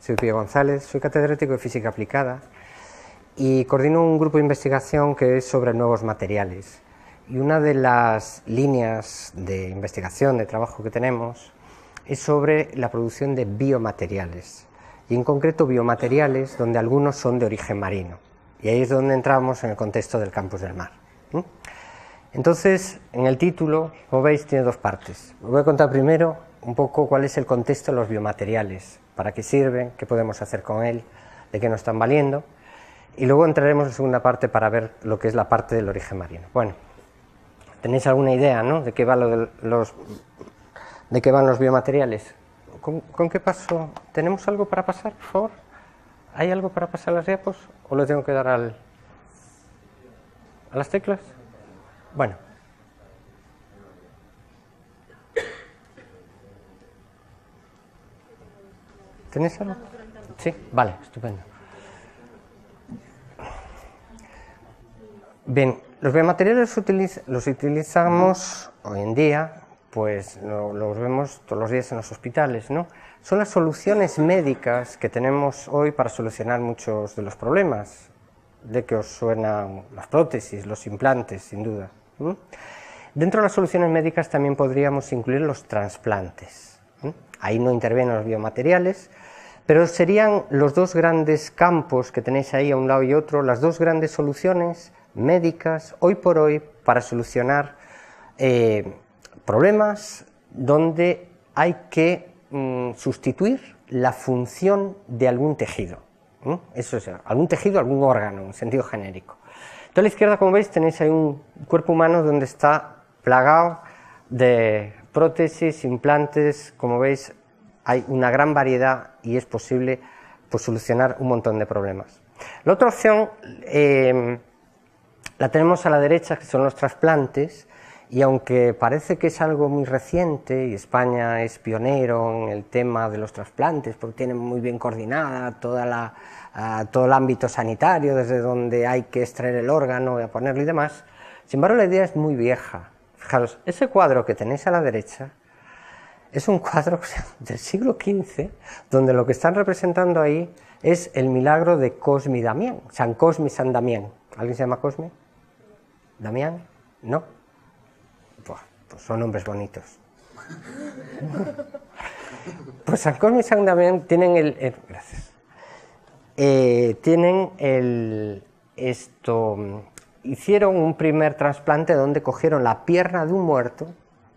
soy Pío González, soy catedrático de Física Aplicada y coordino un grupo de investigación que es sobre nuevos materiales. Y una de las líneas de investigación, de trabajo que tenemos, es sobre la producción de biomateriales, y en concreto biomateriales donde algunos son de origen marino. Y ahí es donde entramos en el contexto del campus del mar. Entonces, en el título, como veis, tiene dos partes. Os voy a contar primero un poco cuál es el contexto de los biomateriales, para qué sirven, qué podemos hacer con él, de qué nos están valiendo, y luego entraremos en la segunda parte para ver lo que es la parte del origen marino. Bueno, ¿tenéis alguna idea, ¿no?, de qué van los biomateriales? ¿Con qué paso? ¿Tenemos algo para pasar, por favor? ¿Hay algo para pasar las diapos o le tengo que dar a las teclas? Bueno. ¿Tenéis algo? Sí, vale, estupendo. Bien, los biomateriales los utilizamos hoy en día, pues los vemos todos los días en los hospitales, ¿no? Son las soluciones médicas que tenemos hoy para solucionar muchos de los problemas. De que os suenan las prótesis, los implantes, sin duda. Dentro de las soluciones médicas también podríamos incluir los trasplantes. Ahí no intervienen los biomateriales, pero serían los dos grandes campos que tenéis ahí a un lado y otro, las dos grandes soluciones médicas hoy por hoy para solucionar problemas donde hay que sustituir la función de algún tejido. Eso es, algún tejido, algún órgano, en sentido genérico. Entonces, a la izquierda, como veis, tenéis ahí un cuerpo humano donde está plagado de prótesis, implantes. Como veis, hay una gran variedad y es posible, pues, solucionar un montón de problemas. La otra opción la tenemos a la derecha, que son los trasplantes, y aunque parece que es algo muy reciente, y España es pionero en el tema de los trasplantes, porque tiene muy bien coordinada todo el ámbito sanitario, desde donde hay que extraer el órgano, y ponerlo y demás, sin embargo la idea es muy vieja. Fijaros, ese cuadro que tenéis a la derecha es un cuadro del siglo XV, donde lo que están representando ahí es el milagro de Cosme y Damián, San Cosme y San Damián. ¿Alguien se llama Cosme? ¿Damián? ¿No? Pues son nombres bonitos. Pues San Cosme y San Damián tienen gracias. Hicieron un primer trasplante donde cogieron la pierna de un muerto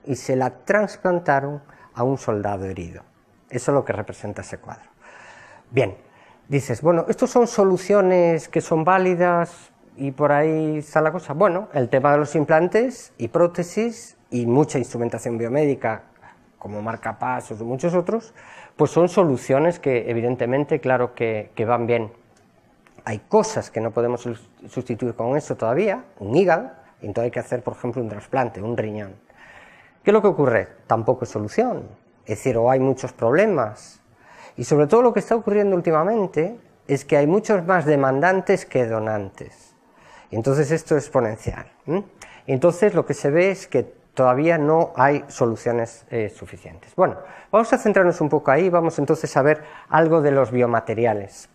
y se la trasplantaron a un soldado herido. Eso es lo que representa ese cuadro. Bien, dices, bueno, ¿estos son soluciones que son válidas y por ahí está la cosa? Bueno, el tema de los implantes y prótesis y mucha instrumentación biomédica, como marcapasos y muchos otros, pues son soluciones que evidentemente, claro que van bien. Hay cosas que no podemos sustituir con eso todavía, un hígado, y entonces hay que hacer, por ejemplo, un trasplante, un riñón. ¿Qué es lo que ocurre? Tampoco es solución, es decir, o hay muchos problemas. Y sobre todo lo que está ocurriendo últimamente es que hay muchos más demandantes que donantes. Y entonces esto es exponencial. Y entonces lo que se ve es que todavía no hay soluciones suficientes. Bueno, vamos a centrarnos un poco ahí, vamos entonces a ver algo de los biomateriales.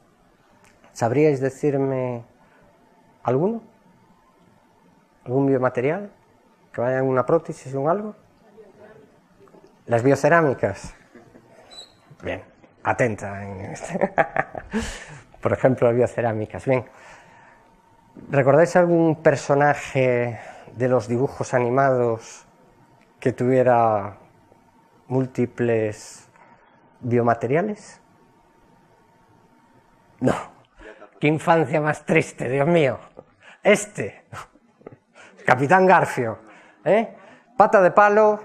¿Sabríais decirme alguno? ¿Algún biomaterial? ¿Que vaya en una prótesis o en algo? Las biocerámicas. Bien, atenta. Por ejemplo, las biocerámicas. Bien. ¿Recordáis algún personaje de los dibujos animados que tuviera múltiples biomateriales? No. ¡Qué infancia más triste, Dios mío! Capitán Garfio, pata de palo,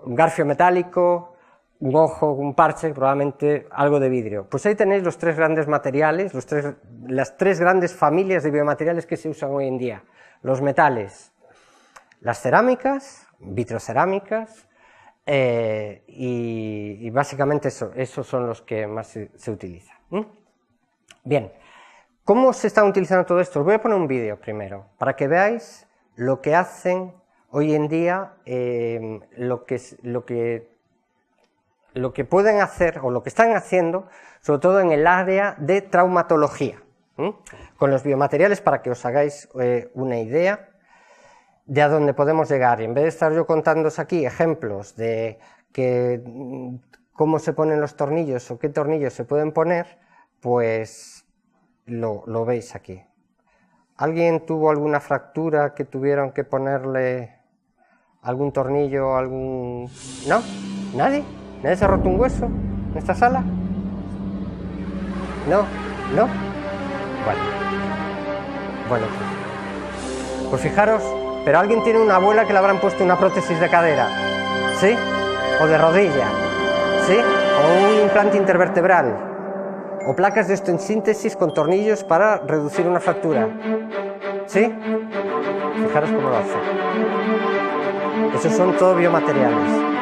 un garfio metálico, un ojo, un parche, probablemente algo de vidrio. Pues ahí tenéis los tres grandes materiales, las tres grandes familias de biomateriales que se usan hoy en día. Los metales, las cerámicas, vitrocerámicas, y básicamente esos son los que más se utilizan. Bien, ¿cómo se está utilizando todo esto? Os voy a poner un vídeo primero, para que veáis lo que hacen hoy en día, lo que pueden hacer, o lo que están haciendo, sobre todo en el área de traumatología, con los biomateriales, para que os hagáis una idea de a dónde podemos llegar. Y en vez de estar yo contándoos aquí ejemplos de cómo se ponen los tornillos o qué tornillos se pueden poner, pues lo veis aquí. ¿Alguien tuvo alguna fractura que tuvieron que ponerle algún tornillo, algún...? ¿No? ¿Nadie? ¿Nadie se ha roto un hueso en esta sala? ¿No? ¿No? Bueno, pues fijaros, pero alguien tiene una abuela que le habrán puesto una prótesis de cadera, ¿sí? O de rodilla, ¿sí? O un implante intervertebral, o placas de osteosíntesis con tornillos para reducir una fractura, ¿sí? Fijaros cómo lo hace. Esos son todo biomateriales.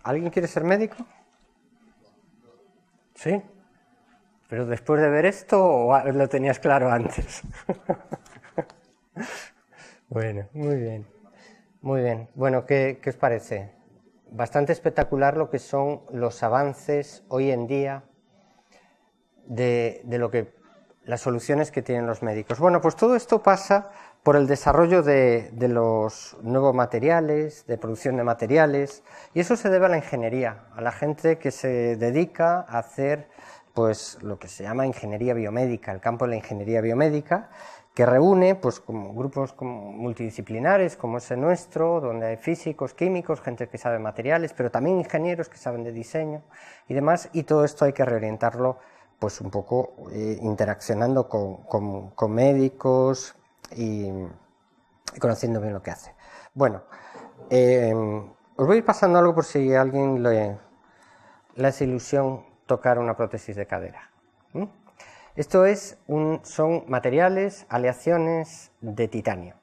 ¿Alguien quiere ser médico? ¿Sí? ¿Pero después de ver esto o lo tenías claro antes? Bueno, muy bien. Muy bien. Bueno, ¿qué os parece? Bastante espectacular lo que son los avances hoy en día de lo que las soluciones que tienen los médicos. Bueno, pues todo esto pasa por el desarrollo de los nuevos materiales, de producción de materiales, y eso se debe a la ingeniería, a la gente que se dedica a hacer pues lo que se llama ingeniería biomédica, el campo de la ingeniería biomédica, que reúne pues como grupos como multidisciplinares como es el nuestro, donde hay físicos, químicos, gente que sabe materiales, pero también ingenieros que saben de diseño y demás, y todo esto hay que reorientarlo pues un poco interaccionando con médicos y conociendo bien lo que hace. Bueno, os voy a ir pasando algo por si a alguien le hace ilusión tocar una prótesis de cadera. Esto son materiales, aleaciones de titanio.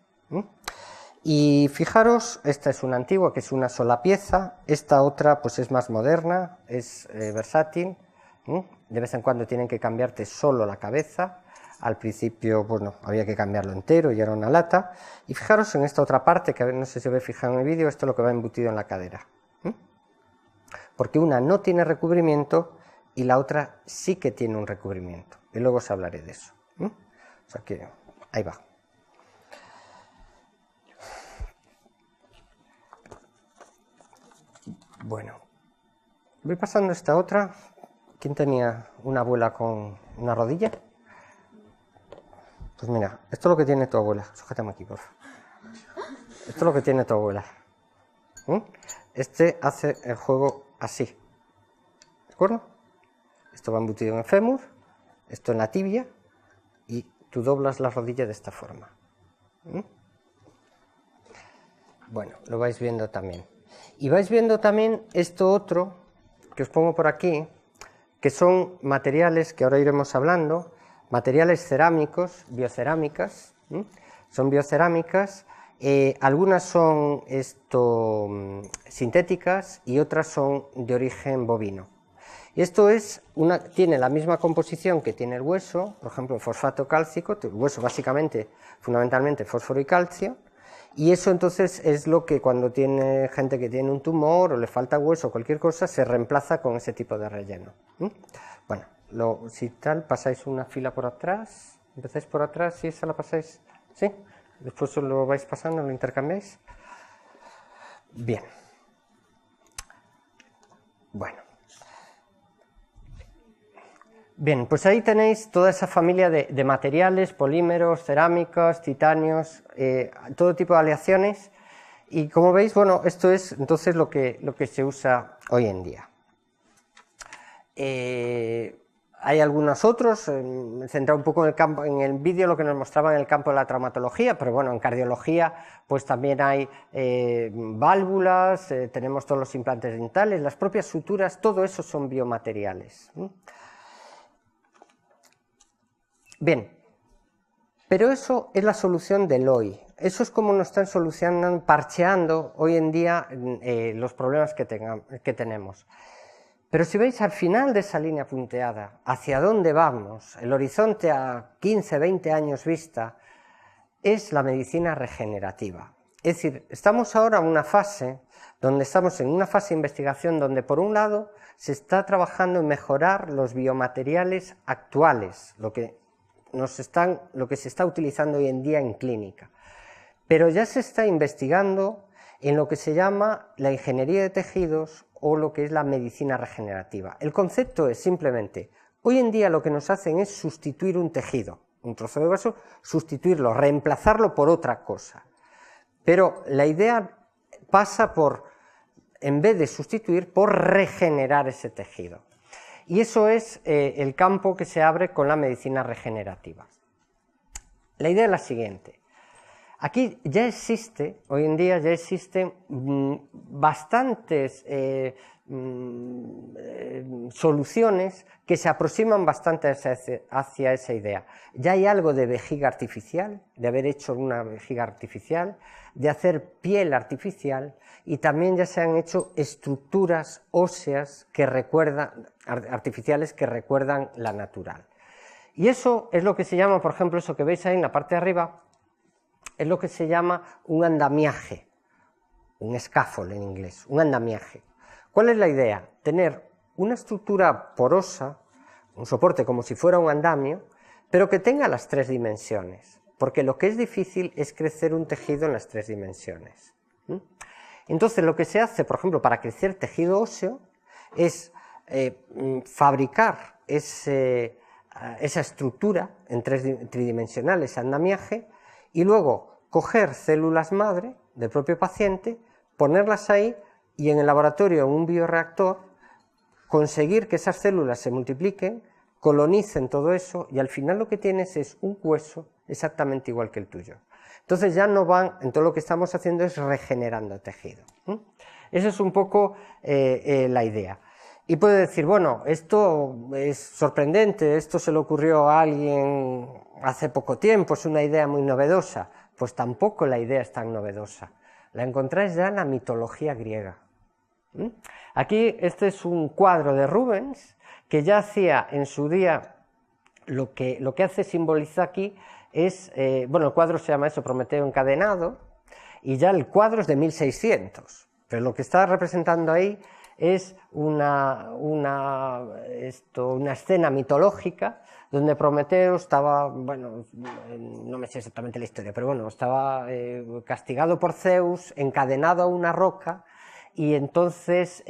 Y fijaros, esta es una antigua, que es una sola pieza, esta otra pues es más moderna, es versátil. De vez en cuando tienen que cambiarte solo la cabeza, al principio bueno, había que cambiarlo entero y era una lata, y fijaros en esta otra parte, que no sé si habéis fijado en el vídeo, esto es lo que va embutido en la cadera, porque una no tiene recubrimiento y la otra sí que tiene un recubrimiento, y luego os hablaré de eso, o sea que ahí va. Bueno, voy pasando esta otra. ¿Quién tenía una abuela con una rodilla? Pues mira, esto es lo que tiene tu abuela. Sujétame aquí, por favor. Esto es lo que tiene tu abuela. Este hace el juego así. ¿De acuerdo? Esto va embutido en el fémur, esto en la tibia, y tú doblas la rodilla de esta forma. Bueno, lo vais viendo también. Y vais viendo también esto otro, que os pongo por aquí, que son materiales que ahora iremos hablando, materiales cerámicos, biocerámicas, son biocerámicas, algunas son sintéticas y otras son de origen bovino. Y esto tiene la misma composición que tiene el hueso, por ejemplo, el fosfato cálcico, el hueso básicamente, fundamentalmente fósforo y calcio, y eso entonces es lo que cuando tiene gente que tiene un tumor o le falta hueso o cualquier cosa, se reemplaza con ese tipo de relleno. Bueno, si tal, pasáis una fila por atrás, empezáis por atrás y esa la pasáis, ¿sí? Después os lo vais pasando, lo intercambiáis. Bien. Bueno. Bien, pues ahí tenéis toda esa familia de materiales, polímeros, cerámicas, titanios, todo tipo de aleaciones, y como veis, bueno, esto es entonces lo que se usa hoy en día. Hay algunos otros, centrado un poco en el vídeo lo que nos mostraba en el campo de la traumatología, pero bueno, en cardiología pues también hay válvulas, tenemos todos los implantes dentales, las propias suturas, todo eso son biomateriales. Bien, pero eso es la solución del hoy, eso es como nos están solucionando, parcheando hoy en día los problemas que tenemos. Pero si veis al final de esa línea punteada, hacia dónde vamos, el horizonte a 15, 20 años vista, es la medicina regenerativa. Es decir, estamos ahora en una fase donde estamos en una fase de investigación donde por un lado se está trabajando en mejorar los biomateriales actuales, lo que se está utilizando hoy en día en clínica. Pero ya se está investigando en lo que se llama la ingeniería de tejidos o lo que es la medicina regenerativa. El concepto es simplemente, hoy en día lo que nos hacen es sustituir un tejido, un trozo de hueso, sustituirlo, reemplazarlo por otra cosa. Pero la idea pasa por, en vez de sustituir, por regenerar ese tejido. Y eso es el campo que se abre con la medicina regenerativa. La idea es la siguiente. Aquí ya existe, hoy en día ya existen bastantes soluciones que se aproximan bastante hacia esa idea. Ya hay algo de vejiga artificial, de haber hecho una vejiga artificial, de hacer piel artificial, y también ya se han hecho estructuras óseas que artificiales que recuerdan la natural. Y eso es lo que se llama, por ejemplo, eso que veis ahí en la parte de arriba, es lo que se llama un andamiaje, un scaffold en inglés, un andamiaje. ¿Cuál es la idea? Tener una estructura porosa, un soporte como si fuera un andamio, pero que tenga las 3 dimensiones, porque lo que es difícil es crecer un tejido en las 3 dimensiones. Entonces, lo que se hace, por ejemplo, para crecer tejido óseo, es fabricar esa estructura en tridimensional, ese andamiaje, y luego coger células madre del propio paciente, ponerlas ahí y en el laboratorio, en un bioreactor, conseguir que esas células se multipliquen, colonicen todo eso, y al final lo que tienes es un hueso exactamente igual que el tuyo. Entonces ya no van, en todo lo que estamos haciendo es regenerando tejido. Esa es un poco la idea. Y puede decir, bueno, esto es sorprendente, esto se le ocurrió a alguien hace poco tiempo, es una idea muy novedosa. Pues tampoco la idea es tan novedosa, la encontráis ya en la mitología griega. Aquí este es un cuadro de Rubens, que ya hacía en su día, lo que hace simbolizar aquí es, bueno, el cuadro se llama eso, Prometeo encadenado, y ya el cuadro es de 1600, pero lo que está representando ahí es una escena mitológica donde Prometeo estaba, bueno, no me sé exactamente la historia, pero bueno, estaba castigado por Zeus, encadenado a una roca, y entonces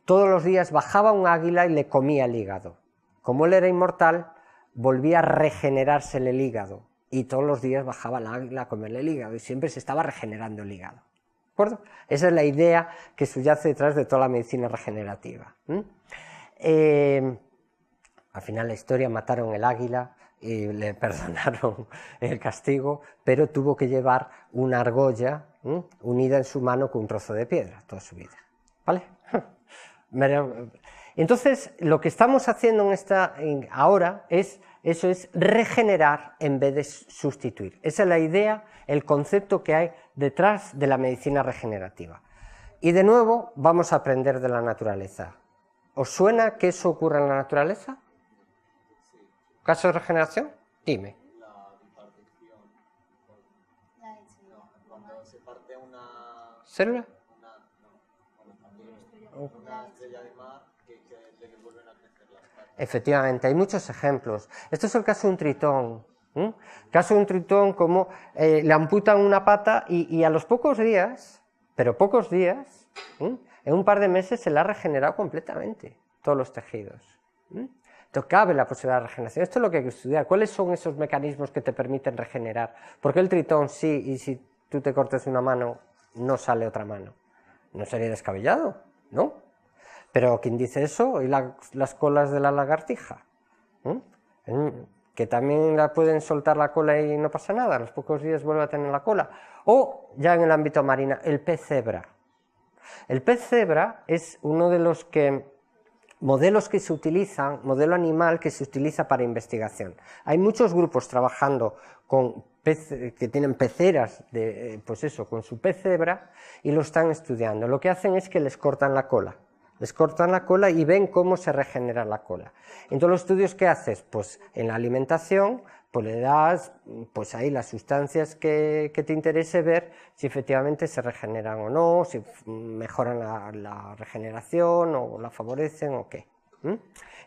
todos los días bajaba un águila y le comía el hígado. Como él era inmortal, volvía a regenerarse el hígado, y todos los días bajaba el águila a comerle el hígado, y siempre se estaba regenerando el hígado. ¿De acuerdo? Esa es la idea que subyace detrás de toda la medicina regenerativa. Al final la historia, mataron el águila y le perdonaron el castigo, pero tuvo que llevar una argolla unida en su mano con un trozo de piedra toda su vida. ¿Vale? Entonces, lo que estamos haciendo ahora es regenerar en vez de sustituir. Esa es la idea, el concepto que hay detrás de la medicina regenerativa. Y de nuevo vamos a aprender de la naturaleza. ¿Os suena que eso ocurre en la naturaleza? ¿Caso de regeneración? Dime. La bipartición. Cuando se parte una ¿Célula? Una estrella de mar que le vuelven a crecer las patas. Efectivamente, hay muchos ejemplos. Esto es el caso de un tritón. El caso de un tritón, como le amputan una pata y a los pocos días, pero pocos días, en un par de meses se le ha regenerado completamente todos los tejidos. Entonces cabe la posibilidad de regeneración. Esto es lo que hay que estudiar. ¿Cuáles son esos mecanismos que te permiten regenerar? Porque el tritón sí, y si tú te cortas una mano, no sale otra mano. ¿No sería descabellado? ¿No? Pero quien dice eso, y las colas de la lagartija, que también la pueden soltar la cola y no pasa nada, a los pocos días vuelve a tener la cola. O ya en el ámbito marino, el pez cebra. El pez cebra es uno de los modelos que se utilizan, modelo animal que se utiliza para investigación. Hay muchos grupos trabajando con que tienen peceras, pues eso, con su pez cebra, y lo están estudiando. Lo que hacen es que les cortan la cola. Les cortan la cola y ven cómo se regenera la cola. Entonces los estudios que haces, pues en la alimentación, pues le das pues ahí las sustancias que te interese ver si efectivamente se regeneran o no, si mejoran la regeneración o la favorecen o qué.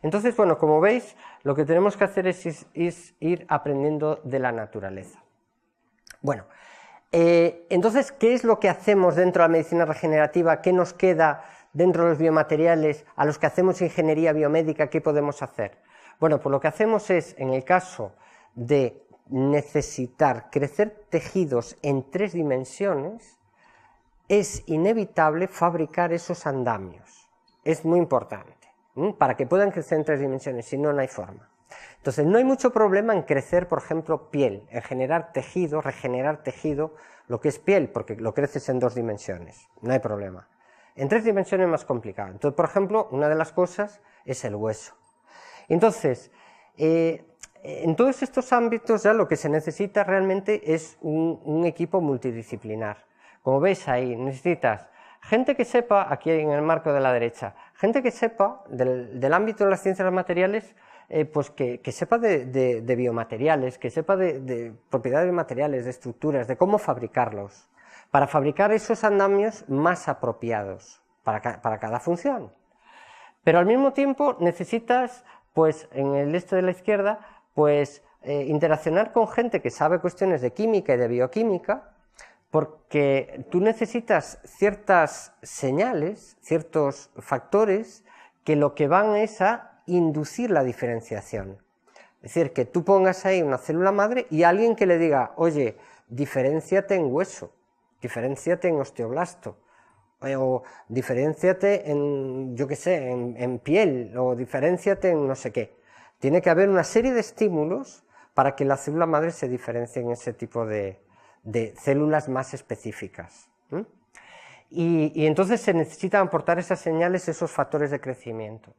Entonces, bueno, como veis, lo que tenemos que hacer es ir aprendiendo de la naturaleza. Bueno, entonces, ¿qué es lo que hacemos dentro de la medicina regenerativa? ¿Qué nos queda dentro de los biomateriales a los que hacemos ingeniería biomédica? ¿Qué podemos hacer? Bueno, pues lo que hacemos es, en el caso de necesitar crecer tejidos en 3 dimensiones, es inevitable fabricar esos andamios. Es muy importante, para que puedan crecer en 3 dimensiones, si no, no hay forma. Entonces, no hay mucho problema en crecer, por ejemplo, piel, en generar tejido, regenerar tejido, lo que es piel, porque lo creces en 2 dimensiones, no hay problema. En 3 dimensiones es más complicado. Entonces, por ejemplo, una de las cosas es el hueso. Entonces, en todos estos ámbitos ya lo que se necesita realmente es un equipo multidisciplinar. Como veis ahí, necesitas gente que sepa, aquí en el marco de la derecha, gente que sepa del ámbito de las ciencias de los materiales, pues que sepa de biomateriales, que sepa de propiedades de materiales, de estructuras, de cómo fabricarlos, para fabricar esos andamios más apropiados para cada función. Pero al mismo tiempo necesitas, pues en el este de la izquierda, pues interaccionar con gente que sabe cuestiones de química y de bioquímica, porque tú necesitas ciertas señales, ciertos factores que lo que van es a inducir la diferenciación. Es decir, que tú pongas ahí una célula madre y alguien que le diga, oye, diferénciate en hueso, diferénciate en osteoblasto, o diferénciate en, yo qué sé, en piel, o diferénciate en no sé qué. Tiene que haber una serie de estímulos para que la célula madre se diferencie en ese tipo de células más específicas. Y entonces se necesitan aportar esas señales, esos factores de crecimiento.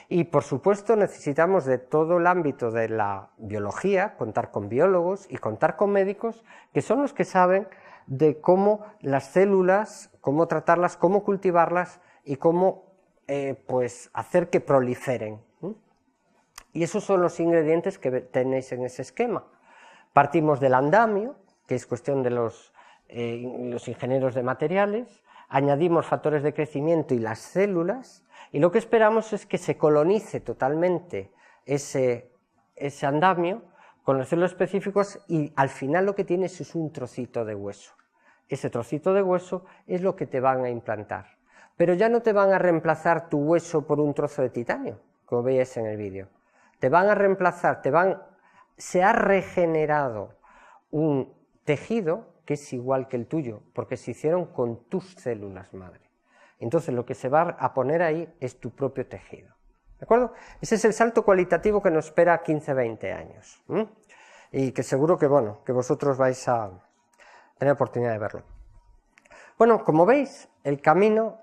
Y por supuesto necesitamos de todo el ámbito de la biología, contar con biólogos y contar con médicos, que son los que saben de cómo las células, cómo tratarlas, cómo cultivarlas y cómo pues hacer que proliferen. Y esos son los ingredientes que tenéis en ese esquema. Partimos del andamio, que es cuestión de los ingenieros de materiales, añadimos factores de crecimiento y las células, y lo que esperamos es que se colonice totalmente ese andamio con los células específicos y al final lo que tienes es un trocito de hueso. Ese trocito de hueso es lo que te van a implantar, pero ya no te van a reemplazar tu hueso por un trozo de titanio, como veis en el vídeo. Te van a reemplazar, se ha regenerado un tejido que es igual que el tuyo, porque se hicieron con tus células madre. Entonces lo que se va a poner ahí es tu propio tejido. ¿De acuerdo? Ese es el salto cualitativo que nos espera 15-20 años. Y que seguro que, bueno, que vosotros vais a tener oportunidad de verlo. Bueno, como veis, el camino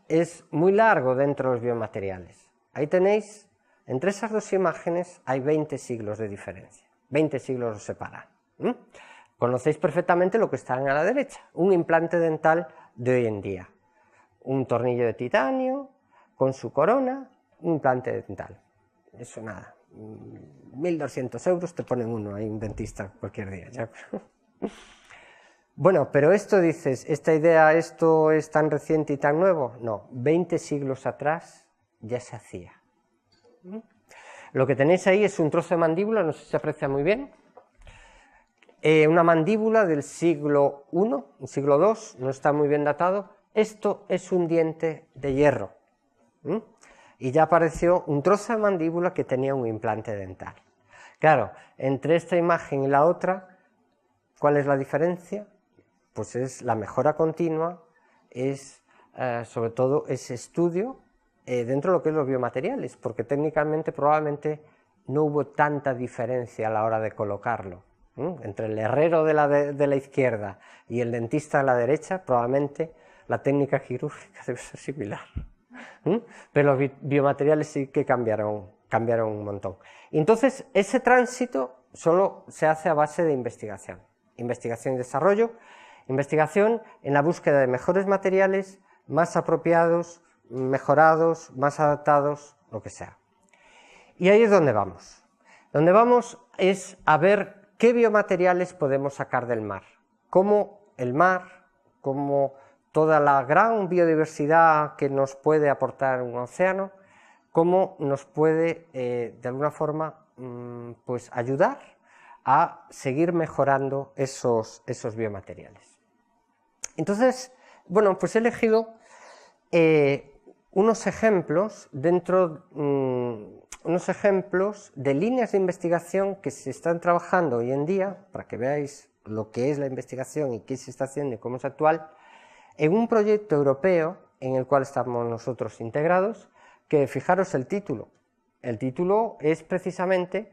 es muy largo dentro de los biomateriales. Ahí tenéis, entre esas 2 imágenes hay 20 siglos de diferencia. 20 siglos los separan. Conocéis perfectamente lo que está a la derecha, un implante dental de hoy en día. Un tornillo de titanio, con su corona, un implante dental. Eso nada, 1.200 euros te ponen uno, hay un dentista cualquier día. ¿Ya? Bueno, pero esto dices, esta idea, esto es tan reciente y tan nuevo. No, 20 siglos atrás ya se hacía. Lo que tenéis ahí es un trozo de mandíbula, no sé si se aprecia muy bien. Una mandíbula del siglo I, siglo II, no está muy bien datado. Esto es un diente de hierro. Y ya apareció un trozo de mandíbula que tenía un implante dental. Claro, entre esta imagen y la otra, ¿cuál es la diferencia? Pues es la mejora continua, es sobre todo ese estudio dentro de lo que es los biomateriales, porque técnicamente probablemente no hubo tanta diferencia a la hora de colocarlo. Entre el herrero de la izquierda y el dentista de la derecha, probablemente la técnica quirúrgica debe ser similar. Pero los biomateriales sí que cambiaron un montón. Entonces, ese tránsito solo se hace a base de investigación. Investigación y desarrollo, investigación en la búsqueda de mejores materiales, más apropiados, mejorados, más adaptados, lo que sea. Y ahí es donde vamos. Donde vamos es a ver qué biomateriales podemos sacar del mar. Cómo el mar, cómo toda la gran biodiversidad que nos puede aportar un océano, cómo nos puede de alguna forma pues ayudar a seguir mejorando esos biomateriales. Entonces, bueno, pues he elegido unos ejemplos unos ejemplos de líneas de investigación que se están trabajando hoy en día, para que veáis lo que es la investigación y qué se está haciendo y cómo es actual, en un proyecto europeo en el cual estamos nosotros integrados, que fijaros el título. El título es precisamente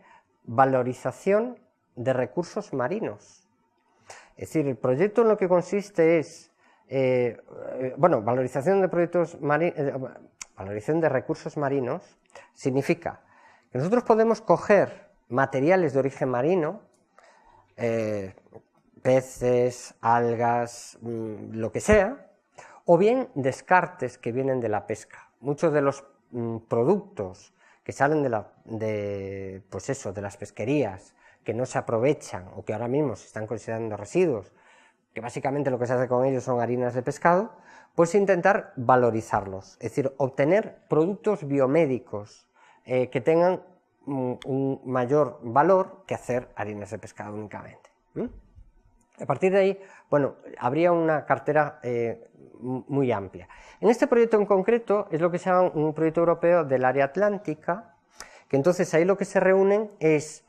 valorización de recursos marinos. Es decir, el proyecto en lo que consiste es, valorización de recursos marinos significa que nosotros podemos coger materiales de origen marino, peces, algas, lo que sea, o bien descartes que vienen de la pesca. Muchos de los productos que salen de las pesquerías, que no se aprovechan o que ahora mismo se están considerando residuos, que básicamente lo que se hace con ellos son harinas de pescado, pues intentar valorizarlos, es decir, obtener productos biomédicos que tengan un mayor valor que hacer harinas de pescado únicamente. A partir de ahí, bueno, habría una cartera muy amplia. En este proyecto en concreto es lo que se llama un proyecto europeo del área atlántica, que entonces ahí lo que se reúnen es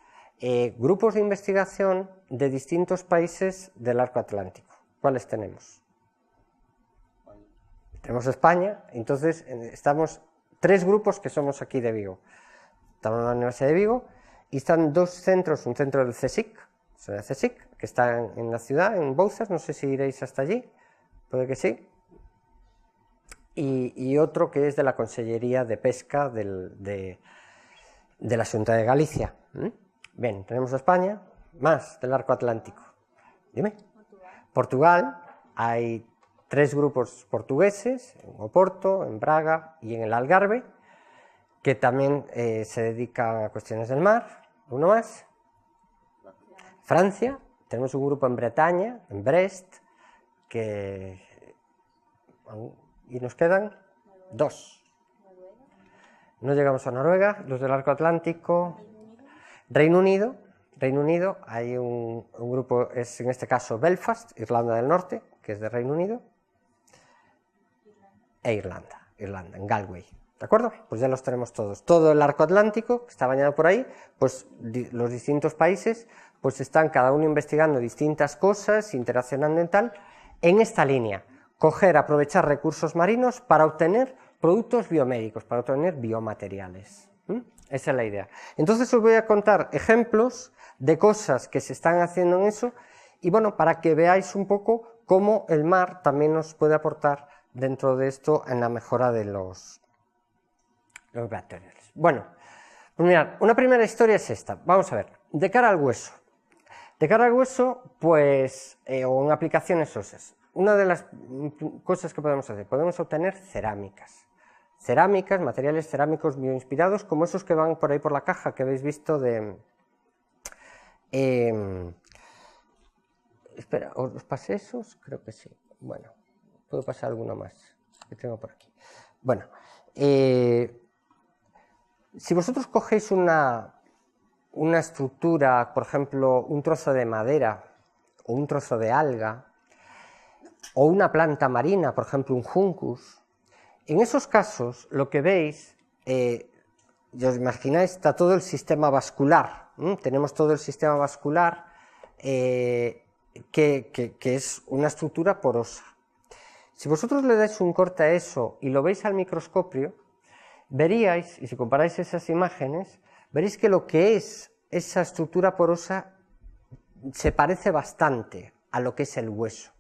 grupos de investigación de distintos países del arco atlántico. ¿Cuáles tenemos? Tenemos España, entonces estamos 3 grupos que somos aquí de Vigo. Estamos en la Universidad de Vigo y están 2 centros, un centro del CSIC, que está en la ciudad, en Bouzas, no sé si iréis hasta allí, puede que sí, y otro que es de la Consellería de Pesca de la Xunta de Galicia. Bien, tenemos a España, más del arco atlántico. Dime. Portugal, hay 3 grupos portugueses, en Oporto, en Braga y en el Algarve, que también se dedican a cuestiones del mar. Uno más. Francia, tenemos un grupo en Bretaña, en Brest, y nos quedan 2. No llegamos a Noruega, los del arco atlántico. Reino Unido, hay un grupo, es en este caso Belfast, Irlanda del Norte, que es de Reino Unido, e Irlanda, en Galway, ¿de acuerdo? Pues ya los tenemos todos. Todo el arco atlántico, que está bañado por ahí, pues los distintos países, pues están cada uno investigando distintas cosas, interaccionando en esta línea, aprovechar recursos marinos para obtener productos biomédicos, para obtener biomateriales. Esa es la idea. Entonces os voy a contar ejemplos de cosas que se están haciendo en eso y bueno, para que veáis un poco cómo el mar también nos puede aportar dentro de esto en la mejora de los materiales. Bueno, pues mirad, una primera historia es esta. Vamos a ver, de cara al hueso. De cara al hueso, pues, o en aplicaciones óseas, una de las cosas que podemos hacer, podemos obtener cerámicas, materiales cerámicos bioinspirados, como esos que van por ahí por la caja que habéis visto de... espera, ¿os pasé esos? Creo que sí. Bueno, puedo pasar alguno más que tengo por aquí. Bueno, si vosotros cogéis una estructura, por ejemplo, un trozo de madera o un trozo de alga o una planta marina, por ejemplo, un juncus, en esos casos lo que veis, ya os imagináis, está todo el sistema vascular, tenemos todo el sistema vascular que es una estructura porosa. Si vosotros le dais un corte a eso y lo veis al microscopio, veríais, y si comparáis esas imágenes, veréis que lo que es esa estructura porosa se parece bastante a lo que es el hueso.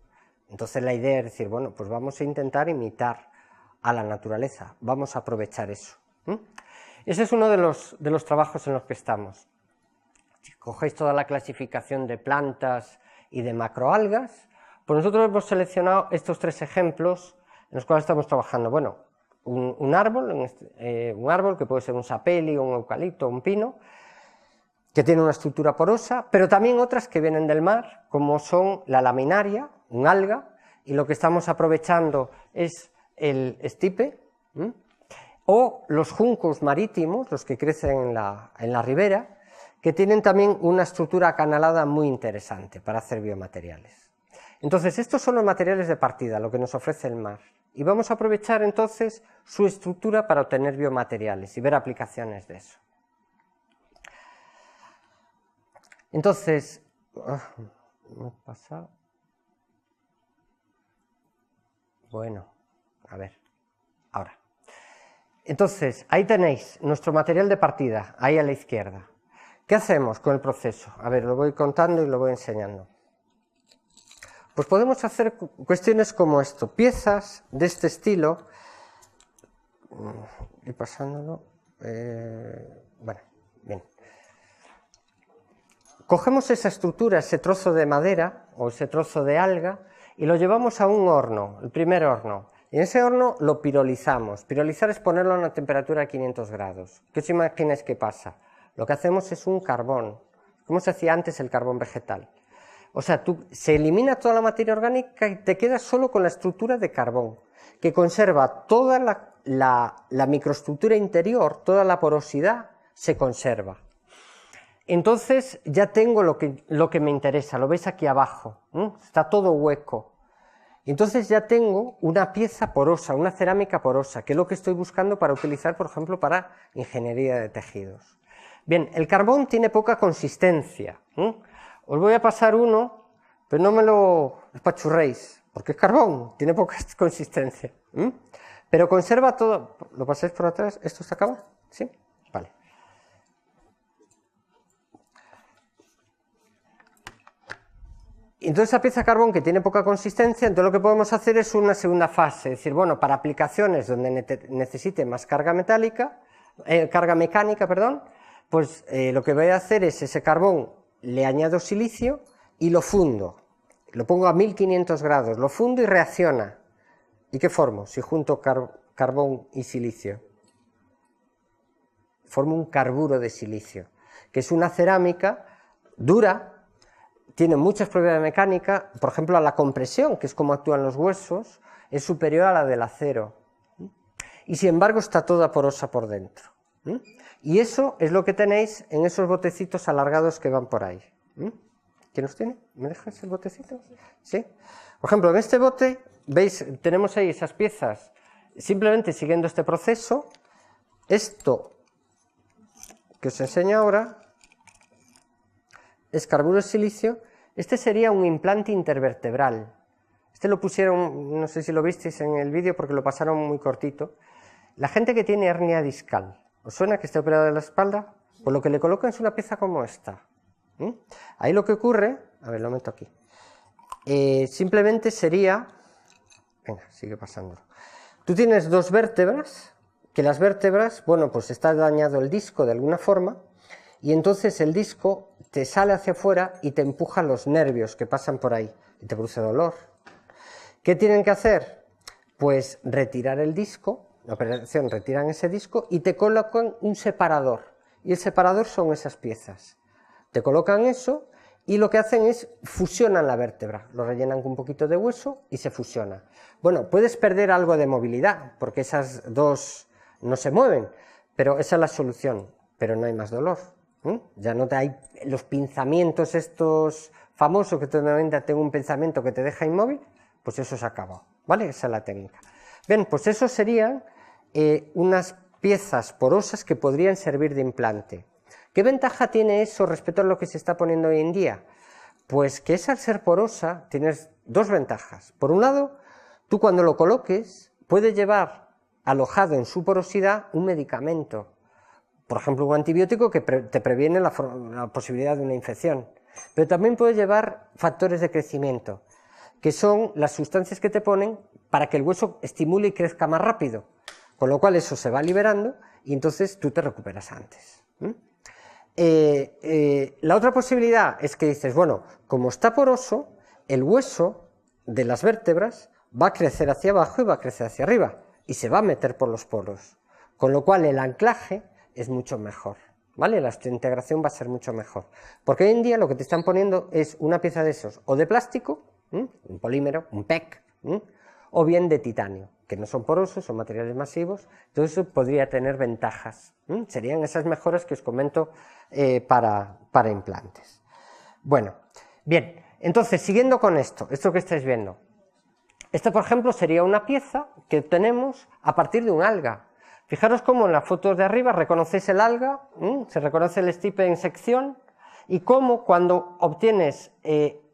Entonces la idea es decir, bueno, pues vamos a intentar imitar a la naturaleza, vamos a aprovechar eso. Ese es uno de los trabajos en los que estamos. Si cogéis toda la clasificación de plantas y de macroalgas, pues nosotros hemos seleccionado estos 3 ejemplos en los cuales estamos trabajando. Bueno, un árbol que puede ser un sapelio, un eucalipto, un pino, que tiene una estructura porosa, pero también otras que vienen del mar, como son la laminaria, un alga, y lo que estamos aprovechando es el stipe, o los juncos marítimos, los que crecen en la ribera, que tienen también una estructura acanalada muy interesante para hacer biomateriales. Entonces, estos son los materiales de partida, lo que nos ofrece el mar. Y vamos a aprovechar entonces su estructura para obtener biomateriales y ver aplicaciones de eso. Entonces, me he pasado. Bueno, a ver, ahora. Entonces, ahí tenéis nuestro material de partida, ahí a la izquierda. ¿Qué hacemos con el proceso? A ver, lo voy contando y lo voy enseñando. Pues podemos hacer cuestiones como esto, piezas de este estilo, y pasándolo, bueno, bien. Cogemos esa estructura, ese trozo de madera o ese trozo de alga y lo llevamos a un horno, el primer horno. Y en ese horno lo pirolizamos. Pirolizar es ponerlo a una temperatura de 500 grados. ¿Qué os imagináis que pasa? Lo que hacemos es un carbón, como se hacía antes el carbón vegetal. O sea, se elimina toda la materia orgánica y te quedas solo con la estructura de carbón, que conserva toda la microestructura interior, toda la porosidad se conserva. Entonces ya tengo lo que me interesa, lo veis aquí abajo, está todo hueco. Entonces ya tengo una pieza porosa, una cerámica porosa, que es lo que estoy buscando para utilizar, por ejemplo, para ingeniería de tejidos. Bien, el carbón tiene poca consistencia. Os voy a pasar uno, pero no me lo espachurréis, porque es carbón, tiene poca consistencia. Pero conserva todo. ¿Lo pasáis por atrás? ¿Esto se acaba? ¿Sí? Vale. Entonces esa pieza de carbón que tiene poca consistencia, entonces lo que podemos hacer es una segunda fase, es decir, bueno, para aplicaciones donde necesite más carga mecánica, pues lo que voy a hacer es ese carbón, le añado silicio y lo fundo, lo pongo a 1500 grados, lo fundo y reacciona. ¿Y qué formo si junto carbón y silicio? Formo un carburo de silicio, que es una cerámica dura, tiene muchas propiedades mecánicas, por ejemplo a la compresión, que es como actúan los huesos, es superior a la del acero, y sin embargo está toda porosa por dentro. Y eso es lo que tenéis en esos botecitos alargados que van por ahí. ¿Quién los tiene? ¿Me dejas el botecito? ¿Sí? Por ejemplo, en este bote, veis, tenemos ahí esas piezas, simplemente siguiendo este proceso, esto que os enseño ahora es carburo de silicio. Este sería un implante intervertebral. Este lo pusieron, no sé si lo visteis en el vídeo porque lo pasaron muy cortito. La gente que tiene hernia discal, ¿os suena que esté operado de la espalda? Pues lo que le colocan es una pieza como esta. Ahí lo que ocurre, a ver, lo meto aquí, simplemente sería, venga, sigue pasándolo. Tú tienes dos vértebras, que las vértebras, bueno, pues está dañado el disco de alguna forma, y entonces el disco te sale hacia afuera y te empuja los nervios que pasan por ahí, y te produce dolor. ¿Qué tienen que hacer? Pues retirar el disco, la operación retiran ese disco y te colocan un separador, y el separador son esas piezas. Te colocan eso y lo que hacen es fusionan la vértebra, lo rellenan con un poquito de hueso y se fusiona. Bueno, puedes perder algo de movilidad porque esas dos no se mueven, pero esa es la solución, pero no hay más dolor. Ya no hay los pinzamientos estos famosos que normalmente tengo un pensamiento que te deja inmóvil, pues eso se acaba, ¿vale? Esa es la técnica. Bien, pues eso serían unas piezas porosas que podrían servir de implante. ¿Qué ventaja tiene eso respecto a lo que se está poniendo hoy en día? Pues que al ser porosa tienes dos ventajas. Por un lado, tú cuando lo coloques puedes llevar alojado en su porosidad un medicamento, por ejemplo un antibiótico que te previene la posibilidad de una infección, pero también puedes llevar factores de crecimiento, que son las sustancias que te ponen para que el hueso estimule y crezca más rápido, con lo cual eso se va liberando y entonces tú te recuperas antes. La otra posibilidad es que dices, bueno, como está poroso, el hueso de las vértebras va a crecer hacia abajo y va a crecer hacia arriba, y se va a meter por los poros, con lo cual el anclaje es mucho mejor, ¿vale? La integración va a ser mucho mejor, porque hoy en día lo que te están poniendo es una pieza de esos, o de plástico, un polímero, un PEC, o bien de titanio, que no son porosos, son materiales masivos, entonces eso podría tener ventajas, serían esas mejoras que os comento para implantes. Bueno, bien, entonces siguiendo con esto que estáis viendo, esta por ejemplo sería una pieza que obtenemos a partir de un alga. Fijaros cómo en las fotos de arriba reconocéis el alga, se reconoce el estipe en sección, y cómo cuando obtienes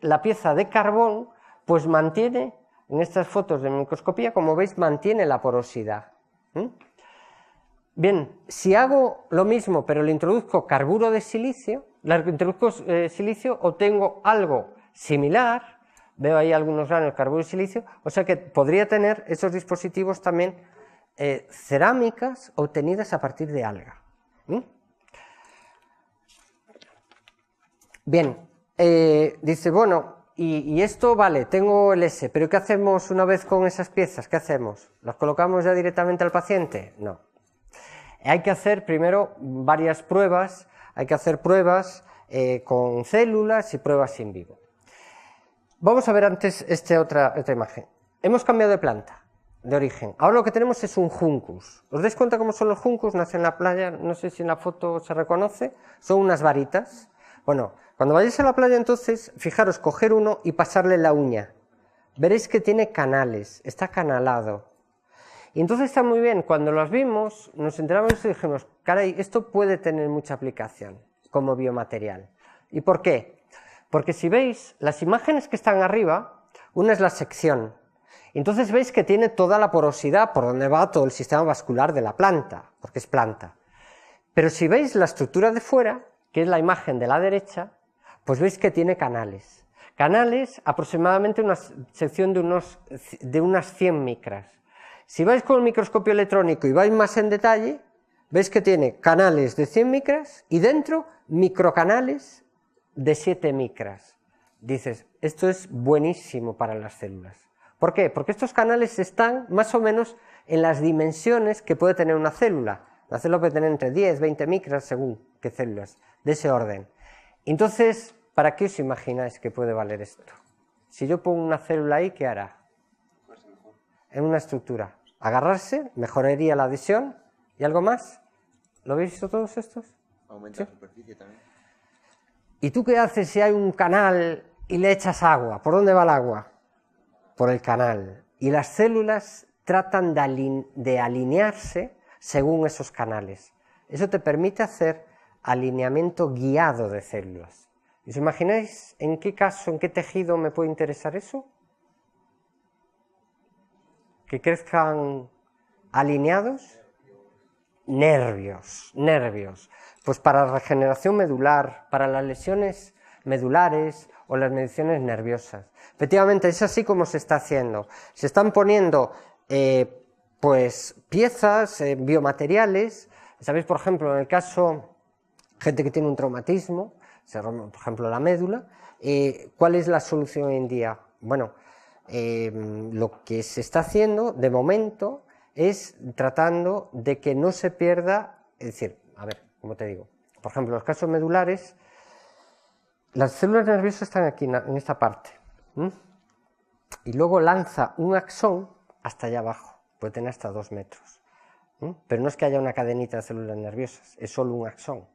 la pieza de carbón, pues mantiene, en estas fotos de microscopía, como veis, mantiene la porosidad. Bien, si hago lo mismo pero le introduzco carburo de silicio, obtengo algo similar, veo ahí algunos granos de carburo de silicio, o sea que podría tener esos dispositivos también cerámicas obtenidas a partir de alga. Bien, dice, bueno, y esto vale, tengo el S, pero ¿qué hacemos una vez con esas piezas? ¿Qué hacemos? ¿Las colocamos ya directamente al paciente? No. Hay que hacer primero varias pruebas, hay que hacer pruebas con células y pruebas in vivo. Vamos a ver antes esta otra imagen. Hemos cambiado de planta, de origen. Ahora lo que tenemos es un juncus. ¿Os dais cuenta cómo son los juncus? Nacen en la playa, no sé si en la foto se reconoce, son unas varitas. Bueno, cuando vayáis a la playa entonces, fijaros, coger uno y pasarle la uña. Veréis que tiene canales, está canalado. Y entonces está muy bien, cuando los vimos, nos enteramos y dijimos, caray, esto puede tener mucha aplicación como biomaterial. ¿Y por qué? Porque si veis, las imágenes que están arriba, una es la sección. Entonces veis que tiene toda la porosidad por donde va todo el sistema vascular de la planta, porque es planta. Pero si veis la estructura de fuera, que es la imagen de la derecha, pues veis que tiene canales. Canales aproximadamente una sección de unas 100 micras. Si vais con el microscopio electrónico y vais más en detalle, veis que tiene canales de 100 micras y dentro microcanales de 7 micras. Dices, esto es buenísimo para las células. ¿Por qué? Porque estos canales están más o menos en las dimensiones que puede tener una célula. La célula puede tener entre 10, 20 micras según qué células, de ese orden. Entonces, ¿para qué os imagináis que puede valer esto? Si yo pongo una célula ahí, ¿qué hará? En una estructura. Agarrarse, mejoraría la adhesión y algo más. ¿Lo habéis visto todos estos? Aumenta la superficie también. ¿Y tú qué haces si hay un canal y le echas agua? ¿Por dónde va el agua? Por el canal. Y las células tratan de alinearse según esos canales. Eso te permite hacer alineamiento guiado de células. ¿Os imagináis en qué caso, en qué tejido me puede interesar eso? Que crezcan alineados. Nervios. Pues para la regeneración medular, para las lesiones medulares o las lesiones nerviosas. Efectivamente, es así como se está haciendo. Se están poniendo pues piezas, biomateriales. Sabéis, por ejemplo, en el caso gente que tiene un traumatismo, se rompe, por ejemplo, la médula, ¿cuál es la solución hoy en día? Bueno, lo que se está haciendo de momento es tratando de que no se pierda, es decir, a ver, ¿cómo te digo? Por ejemplo, en los casos medulares, las células nerviosas están aquí en esta parte, y luego lanza un axón hasta allá abajo, puede tener hasta 2 metros, pero no es que haya una cadenita de células nerviosas, es solo un axón.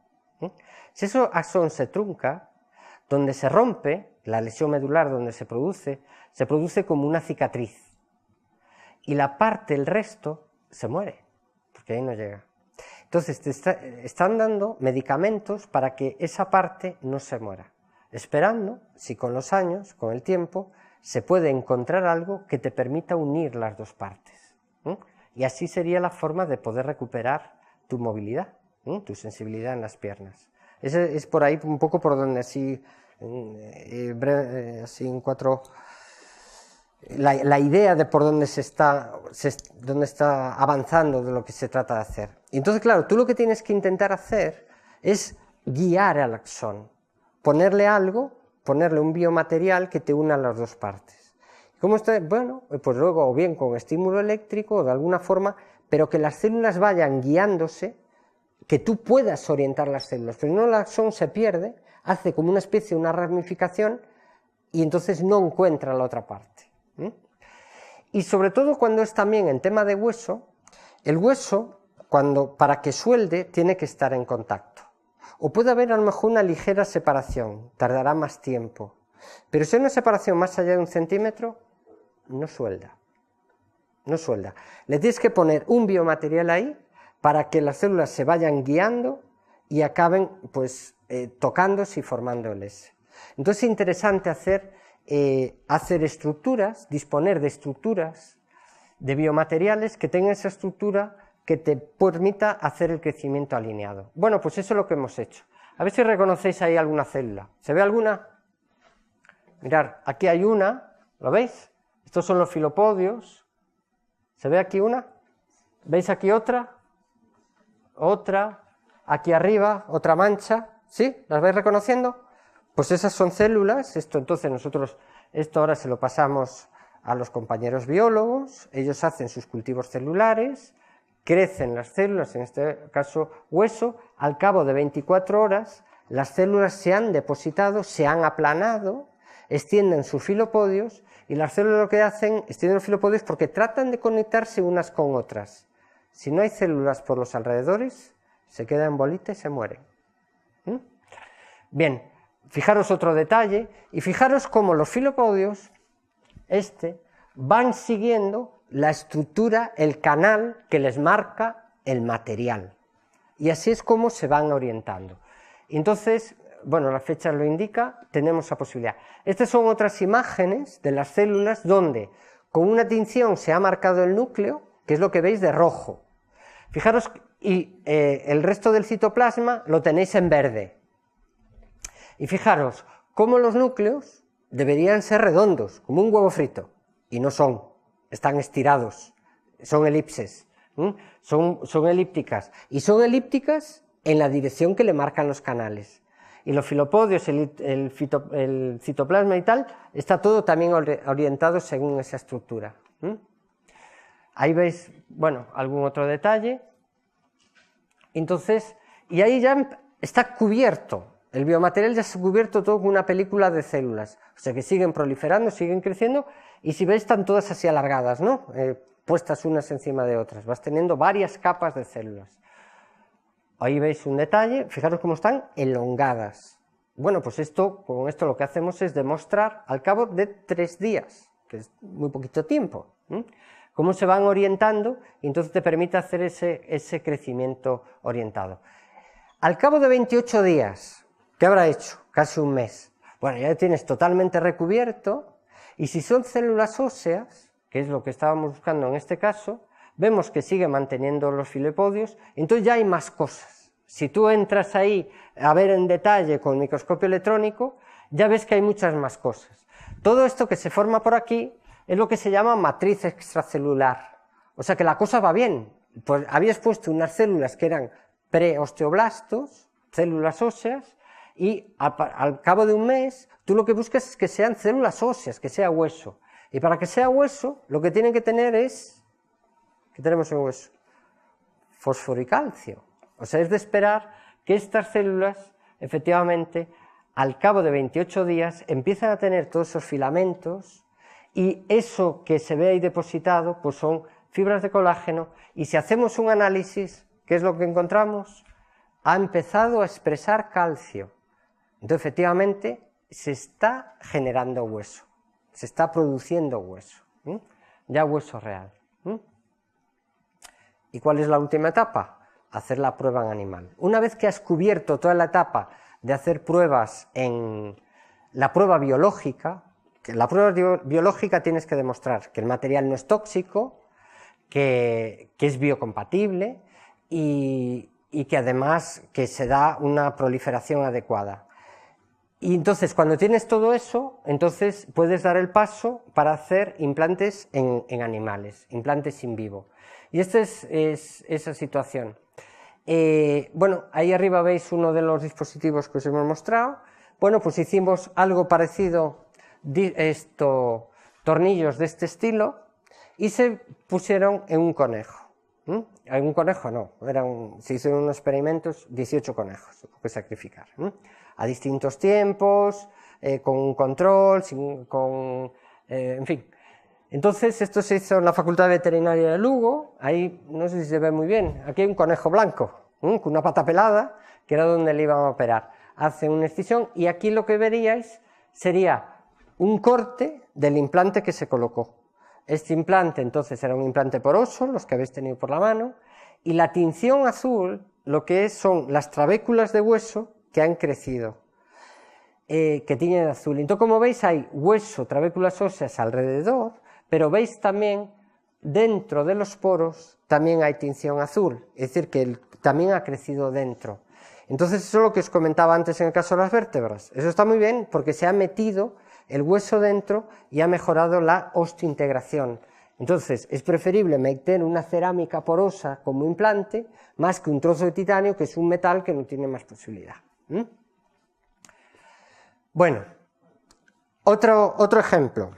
Si ese axón se trunca, donde se rompe, la lesión medular donde se produce como una cicatriz. Y la parte, el resto, se muere, porque ahí no llega. Entonces te están dando medicamentos para que esa parte no se muera, esperando si con los años, con el tiempo, se puede encontrar algo que te permita unir las dos partes. Y así sería la forma de poder recuperar tu movilidad, tu sensibilidad en las piernas. Es por ahí un poco por donde así en 4... La idea de por dónde dónde está avanzando de lo que se trata de hacer. Y entonces, claro, tú lo que tienes que intentar hacer es guiar al axón, ponerle un biomaterial que te una las dos partes. ¿Cómo está? Bueno, pues luego o bien con estímulo eléctrico o de alguna forma, pero que las células vayan guiándose, que tú puedas orientar las células, pero no el axón se pierde, hace como una especie de una ramificación y entonces no encuentra la otra parte. Y sobre todo cuando es también en tema de hueso, el hueso, para que suelde, tiene que estar en contacto. O puede haber a lo mejor una ligera separación, tardará más tiempo, pero si hay una separación más allá de 1 centímetro, no suelda. No suelda. Le tienes que poner un biomaterial ahí para que las células se vayan guiando y acaben pues tocándose y formando el S. Entonces es interesante hacer estructuras, disponer de estructuras, de biomateriales que tengan esa estructura que te permita hacer el crecimiento alineado. Bueno, pues eso es lo que hemos hecho. A ver si reconocéis ahí alguna célula. ¿Se ve alguna? Mirad, aquí hay una, ¿lo veis? Estos son los filopodios. ¿Se ve aquí una? ¿Veis aquí otra? Otra. Aquí arriba, otra mancha. ¿Sí? ¿Las vais reconociendo? Pues esas son células. Entonces nosotros, esto ahora se lo pasamos a los compañeros biólogos. Ellos hacen sus cultivos celulares, crecen las células, en este caso hueso. Al cabo de 24 horas, las células se han depositado, se han aplanado, extienden sus filopodios, y las células lo que hacen, extienden los filopodios porque tratan de conectarse unas con otras. Si no hay células por los alrededores, se quedan en bolita y se mueren. Bien, fijaros otro detalle, y fijaros cómo los filopodios, van siguiendo la estructura, el canal que les marca el material. Y así es como se van orientando. Entonces, bueno, la fecha lo indica, tenemos esa posibilidad. Estas son otras imágenes de las células donde con una tinción se ha marcado el núcleo, que es lo que veis de rojo. Fijaros, y el resto del citoplasma lo tenéis en verde. Y fijaros cómo los núcleos deberían ser redondos, como un huevo frito, y no son, están estirados, son elipses, son elípticas, y son elípticas en la dirección que le marcan los canales. Y los filopodios, el citoplasma y tal, está todo también orientado según esa estructura. Ahí veis, bueno, algún otro detalle. Entonces, y ahí ya está cubierto, el biomaterial ya se ha cubierto todo con una película de células, o sea que siguen proliferando, siguen creciendo, y si veis están todas así alargadas, ¿no? Puestas unas encima de otras, vas teniendo varias capas de células. Ahí veis un detalle, fijaros cómo están elongadas. Bueno, pues con esto lo que hacemos es demostrar al cabo de 3 días, que es muy poquito tiempo, cómo se van orientando, y entonces te permite hacer ese crecimiento orientado. Al cabo de 28 días, ¿qué habrá hecho? Casi un mes. Bueno, ya tienes totalmente recubierto, y si son células óseas, que es lo que estábamos buscando en este caso, vemos que sigue manteniendo los filopodios, entonces ya hay más cosas. Si tú entras ahí a ver en detalle con el microscopio electrónico, ya ves que hay muchas más cosas. Todo esto que se forma por aquí es lo que se llama matriz extracelular. O sea que la cosa va bien. Pues habías puesto unas células que eran preosteoblastos, células óseas, y al cabo de un mes tú lo que buscas es que sean células óseas, que sea hueso. Y para que sea hueso, lo que tienen que tener es... ¿Qué tenemos en hueso? Fósforo y calcio. O sea, es de esperar que estas células, efectivamente, al cabo de 28 días, empiezan a tener todos esos filamentos, y eso que se ve ahí depositado, pues son fibras de colágeno, y si hacemos un análisis, ¿qué es lo que encontramos? Ha empezado a expresar calcio. Entonces, efectivamente, se está generando hueso, se está produciendo hueso, ya hueso real. ¿Y cuál es la última etapa? Hacer la prueba en animal. Una vez que has cubierto toda la etapa de hacer pruebas en la prueba biológica, que la prueba biológica tienes que demostrar que el material no es tóxico, que es biocompatible y que además que se da una proliferación adecuada. Y entonces cuando tienes todo eso, entonces puedes dar el paso para hacer implantes en animales, implantes in vivo. Y esta es esa situación. Bueno, ahí arriba veis uno de los dispositivos que os hemos mostrado. Bueno, pues hicimos algo parecido, tornillos de este estilo, y se pusieron en un conejo. En un conejo no, se hicieron unos experimentos, 18 conejos que sacrificar, a distintos tiempos, con un control, en fin. Entonces esto se hizo en la Facultad Veterinaria de Lugo, ahí no sé si se ve muy bien, aquí hay un conejo blanco, con una pata pelada, que era donde le iban a operar. Hace una excisión y aquí lo que veríais sería un corte del implante que se colocó. Este implante entonces era un implante poroso, los que habéis tenido por la mano, y la tinción azul lo que son las trabéculas de hueso que han crecido, que tiñen de azul. Entonces, como veis, hay hueso, trabéculas óseas alrededor, pero veis también dentro de los poros también hay tinción azul, es decir, que también ha crecido dentro. Entonces eso es lo que os comentaba antes en el caso de las vértebras. Eso está muy bien porque se ha metido el hueso dentro y ha mejorado la osteointegración. Entonces es preferible meter una cerámica porosa como implante más que un trozo de titanio, que es un metal que no tiene más posibilidad. Bueno, otro ejemplo.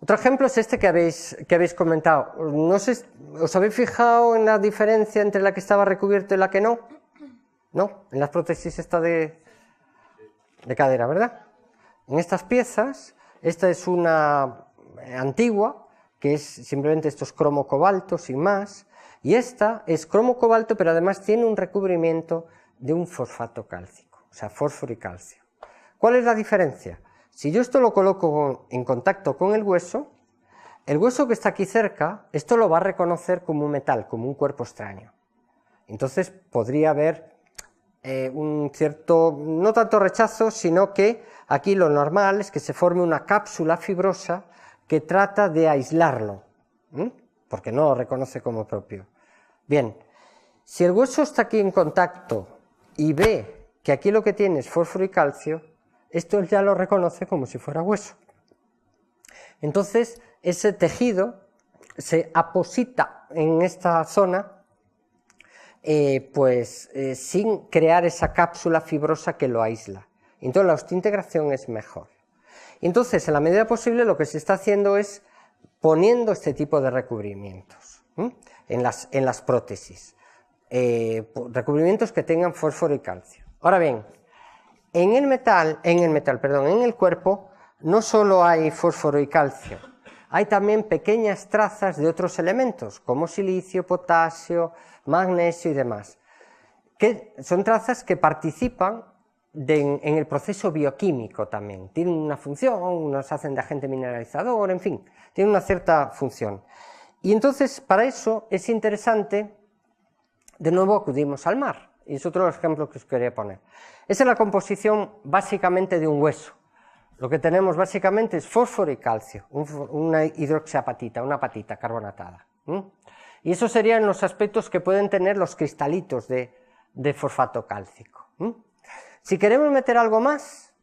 Otro ejemplo es este que habéis comentado. No sé, ¿os habéis fijado en la diferencia entre la que estaba recubierta y la que no? ¿No? En las prótesis esta de cadera, ¿verdad? En estas piezas, esta es una antigua, que es simplemente estos cromo cobalto sin más, y esta es cromo cobalto, pero además tiene un recubrimiento de un fosfato cálcico, o sea, fósforo y calcio. ¿Cuál es la diferencia? Si yo esto lo coloco en contacto con el hueso que está aquí cerca, esto lo va a reconocer como un metal, como un cuerpo extraño. Entonces podría haber un cierto, no tanto rechazo, sino que aquí lo normal es que se forme una cápsula fibrosa que trata de aislarlo, porque no lo reconoce como propio. Bien, si el hueso está aquí en contacto y ve que aquí lo que tiene es fósforo y calcio, esto ya lo reconoce como si fuera hueso. Entonces ese tejido se aposita en esta zona sin crear esa cápsula fibrosa que lo aísla. Entonces la osteointegración es mejor. Entonces, en la medida posible, lo que se está haciendo es poniendo este tipo de recubrimientos en las prótesis, recubrimientos que tengan fósforo y calcio. Ahora bien, en el cuerpo no solo hay fósforo y calcio, hay también pequeñas trazas de otros elementos, como silicio, potasio, magnesio y demás, que son trazas que participan en el proceso bioquímico también. Tienen una función, unos hacen de agente mineralizador, en fin, tienen una cierta función. Y entonces, para eso es interesante, de nuevo acudimos al mar, y es otro ejemplo que os quería poner. Esa es la composición básicamente de un hueso. Lo que tenemos básicamente es fósforo y calcio, una hidroxiapatita, una apatita carbonatada. Y esos serían los aspectos que pueden tener los cristalitos de fosfato cálcico. Si queremos meter algo más,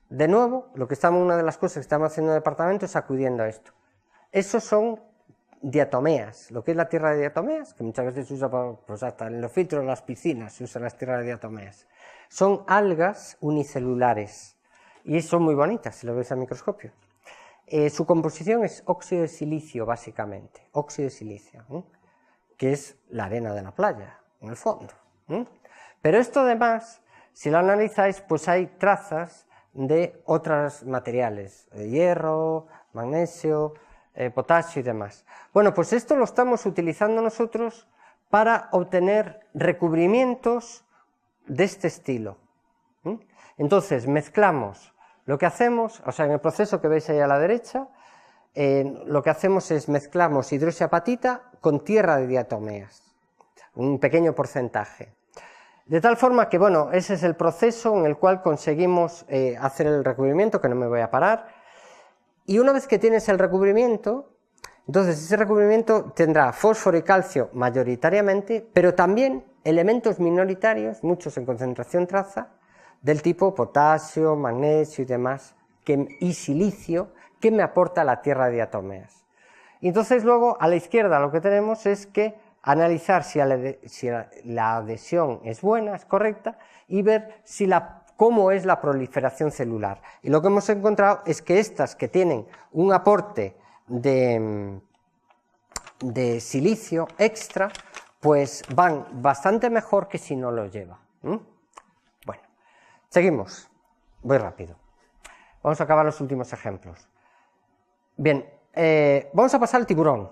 de nuevo, una de las cosas que estamos haciendo en el departamento es acudiendo a esto. Esos son diatomeas, lo que es la tierra de diatomeas, que muchas veces se usa pues hasta en los filtros de las piscinas, se usan las tierras de diatomeas. Son algas unicelulares y son muy bonitas si lo veis al microscopio. Su composición es óxido de silicio, básicamente, óxido de silicio, que es la arena de la playa, en el fondo. Pero esto además, si lo analizáis, pues hay trazas de otros materiales, hierro, magnesio, potasio y demás. Bueno, pues esto lo estamos utilizando nosotros para obtener recubrimientos de este estilo. Entonces mezclamos, lo que hacemos, o sea, en el proceso que veis ahí a la derecha, lo que hacemos es mezclamos hidroxiapatita con tierra de diatomeas, un pequeño porcentaje. De tal forma que, bueno, ese es el proceso en el cual conseguimos hacer el recubrimiento, que no me voy a parar. Y una vez que tienes el recubrimiento, entonces ese recubrimiento tendrá fósforo y calcio mayoritariamente, pero también elementos minoritarios, muchos en concentración traza, del tipo potasio, magnesio y demás, y silicio, que me aporta la tierra de diatomeas. Y entonces luego a la izquierda lo que tenemos es que analizar si la adhesión es buena, es correcta, y ver cómo es la proliferación celular. Y lo que hemos encontrado es que estas que tienen un aporte de silicio extra, pues van bastante mejor que si no lo lleva. Bueno, seguimos, voy rápido. Vamos a acabar los últimos ejemplos. Bien, vamos a pasar al tiburón.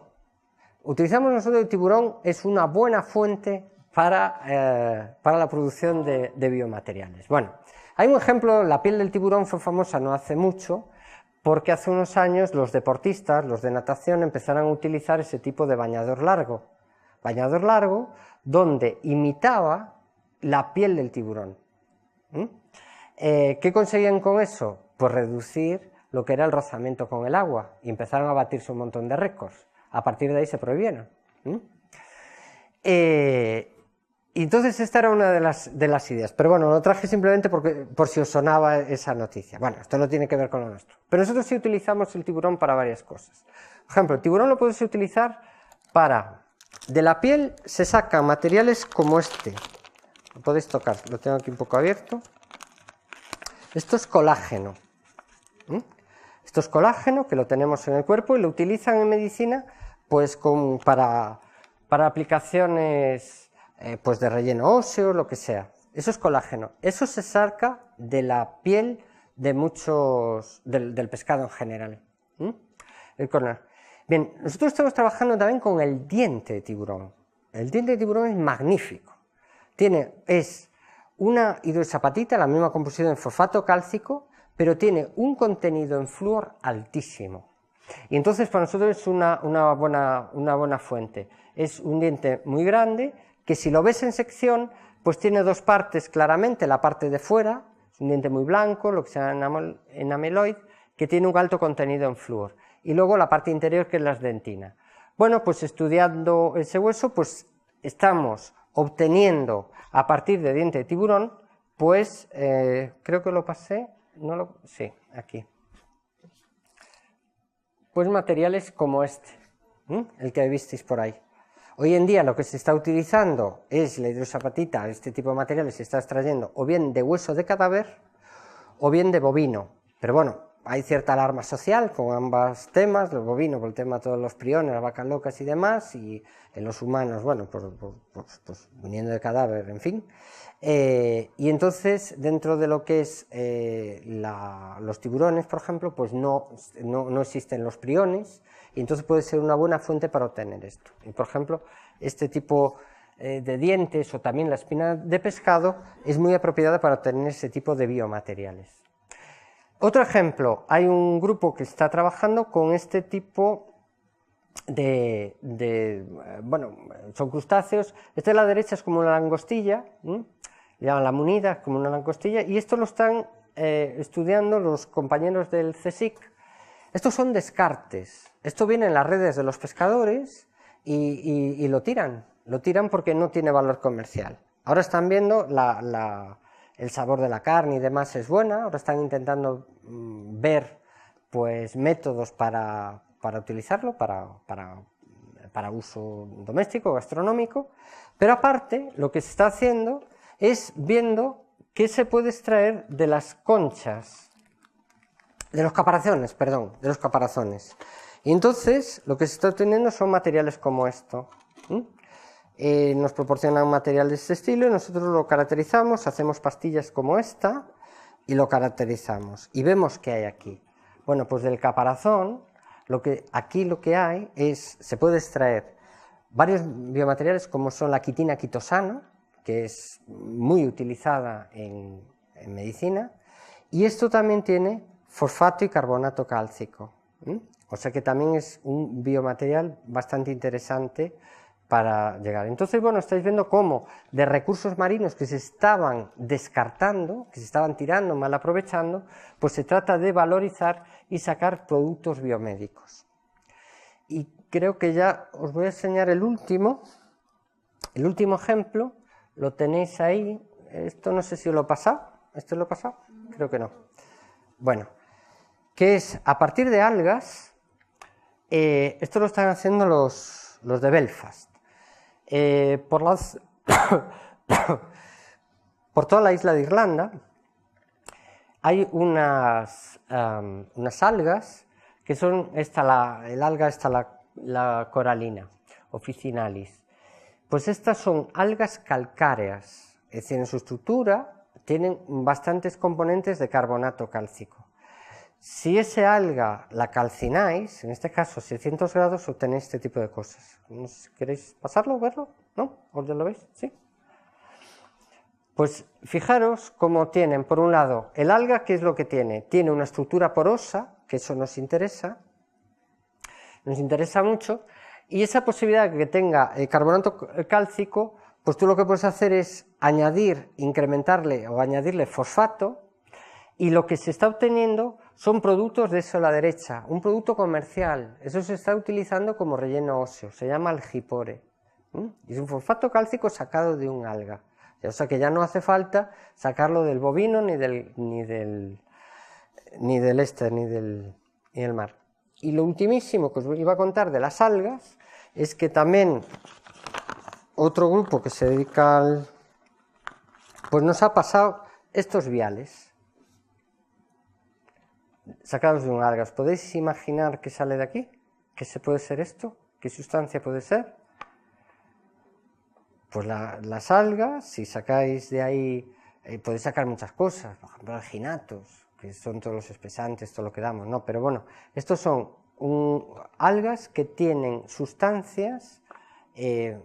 Utilizamos nosotros el tiburón, es una buena fuente para la producción de biomateriales. Bueno, hay un ejemplo, la piel del tiburón fue famosa no hace mucho, porque hace unos años los deportistas, los de natación, empezaron a utilizar ese tipo de bañador largo donde imitaba la piel del tiburón. ¿Qué conseguían con eso? Pues reducir lo que era el rozamiento con el agua, y empezaron a batirse un montón de récords. a partir de ahí se prohibieron. Y entonces esta era una de las ideas, pero bueno, lo traje simplemente por si os sonaba esa noticia. Bueno, esto no tiene que ver con lo nuestro, pero nosotros sí utilizamos el tiburón para varias cosas. Por ejemplo, el tiburón lo puedes utilizar para, de la piel se sacan materiales como este, lo podéis tocar, lo tengo aquí un poco abierto. Esto es colágeno. Esto es colágeno que lo tenemos en el cuerpo y lo utilizan en medicina pues para aplicaciones pues de relleno óseo, lo que sea. Eso es colágeno. Eso se saca de la piel de del pescado en general. Bien, nosotros estamos trabajando también con el diente de tiburón. El diente de tiburón es magnífico. Es una hidroxapatita, la misma composición en fosfato cálcico, pero tiene un contenido en flúor altísimo. Y entonces para nosotros es una buena fuente. Es un diente muy grande que si lo ves en sección, pues tiene dos partes claramente, la parte de fuera, es un diente muy blanco, lo que se llama enameloid, que tiene un alto contenido en flúor, y luego la parte interior que es la dentina. Bueno, pues estudiando ese hueso, pues estamos obteniendo a partir de diente de tiburón, pues creo que lo pasé, sí, aquí. Pues materiales como este, el que visteis por ahí. Hoy en día lo que se está utilizando es la hidroxapatita, este tipo de materiales se está extrayendo o bien de hueso de cadáver o bien de bovino. Pero bueno, hay cierta alarma social con ambos temas, el bovino por el tema de todos los priones, las vacas locas y demás, y en los humanos, bueno, pues viniendo de cadáver, en fin. Y entonces, dentro de lo que es los tiburones, por ejemplo, pues no existen los priones, y entonces puede ser una buena fuente para obtener esto. Y por ejemplo, este tipo de dientes o también la espina de pescado es muy apropiada para obtener ese tipo de biomateriales. Otro ejemplo, hay un grupo que está trabajando con este tipo bueno, son crustáceos. Este de la derecha es como una langostilla, le llaman la munida, como una langostilla, y esto lo están estudiando los compañeros del CSIC. Estos son descartes, esto viene en las redes de los pescadores y lo tiran porque no tiene valor comercial. Ahora están viendo el sabor de la carne y demás es buena, ahora están intentando ver pues métodos para utilizarlo, para uso doméstico, gastronómico, pero aparte lo que se está haciendo es viendo qué se puede extraer de las conchas, de los caparazones. Y entonces lo que se está obteniendo son materiales como esto. Nos proporcionan material de este estilo y nosotros lo caracterizamos, hacemos pastillas como esta y lo caracterizamos. Y vemos qué hay aquí. Bueno, pues del caparazón, aquí lo que hay se puede extraer varios biomateriales como son la quitina quitosana, que es muy utilizada en medicina, y esto también tiene fosfato y carbonato cálcico. O sea que también es un biomaterial bastante interesante para llegar. Entonces, bueno, estáis viendo cómo de recursos marinos que se estaban descartando, que se estaban tirando, mal aprovechando, pues se trata de valorizar y sacar productos biomédicos. Y creo que ya os voy a enseñar el último ejemplo, lo tenéis ahí. Esto no sé si os lo he pasado. ¿Esto lo he pasado? Creo que no. Bueno, que es a partir de algas, esto lo están haciendo los de Belfast. Por toda la isla de Irlanda hay unas algas que son la coralina officinalis. Pues estas son algas calcáreas, es decir, en su estructura tienen bastantes componentes de carbonato cálcico. Si ese alga la calcináis, en este caso 600 grados, obtenéis este tipo de cosas. ¿Queréis pasarlo, verlo? ¿No? ¿O ya lo veis? ¿Sí? Pues fijaros cómo tienen, por un lado, el alga, ¿qué es lo que tiene? Tiene una estructura porosa, que eso nos interesa mucho, y esa posibilidad de que tenga carbonato cálcico, pues tú lo que puedes hacer es incrementarle o añadirle fosfato, y lo que se está obteniendo son productos de eso a la derecha, un producto comercial, eso se está utilizando como relleno óseo, se llama algipore. Es un fosfato cálcico sacado de un alga, o sea que ya no hace falta sacarlo del bovino ni del mar. Y lo ultimísimo que os iba a contar de las algas es que también otro grupo que se dedica al... pues nos ha pasado estos viales sacados de un alga. ¿Os podéis imaginar qué sale de aquí? ¿Qué se puede ser esto? ¿Qué sustancia puede ser? Pues las algas, si sacáis de ahí, podéis sacar muchas cosas, por ejemplo alginatos, que son todos los espesantes, todo lo que damos, ¿no? Pero bueno, estos son algas que tienen sustancias,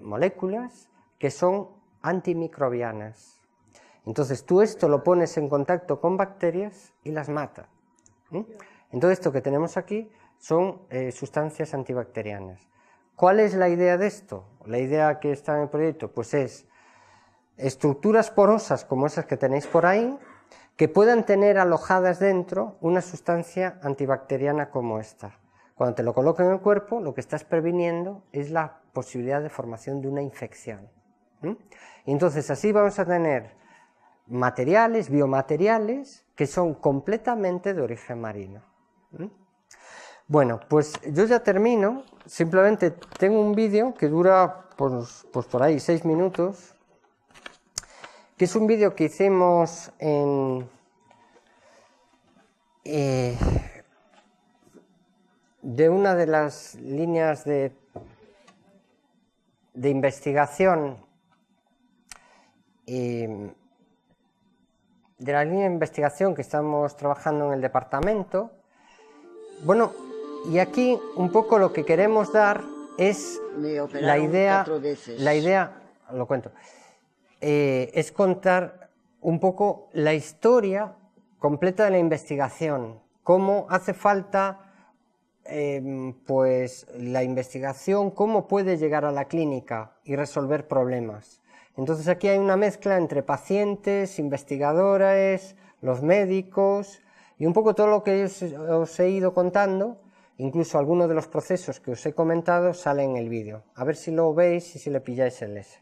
moléculas, que son antimicrobianas. Entonces tú esto lo pones en contacto con bacterias y las mata. Entonces esto que tenemos aquí son sustancias antibacterianas. ¿Cuál es la idea de esto? La idea que está en el proyecto pues es estructuras porosas como esas que tenéis por ahí, que puedan tener alojadas dentro una sustancia antibacteriana como esta. Cuando te lo colocan en el cuerpo, lo que estás previniendo es la posibilidad de formación de una infección. Y entonces así vamos a tener materiales, biomateriales, que son completamente de origen marino. Bueno, pues yo ya termino, simplemente tengo un vídeo que dura pues por ahí 6 minutos, que es un vídeo que hicimos de una de las líneas de investigación, que estamos trabajando en el departamento. Bueno, y aquí un poco lo que queremos dar es la idea, lo cuento, es contar un poco la historia completa de la investigación, cómo hace falta pues la investigación, cómo puede llegar a la clínica y resolver problemas. Entonces aquí hay una mezcla entre pacientes, investigadores, los médicos y un poco todo lo que os he ido contando, incluso algunos de los procesos que os he comentado salen en el vídeo. A ver si lo veis y si le pilláis el ese.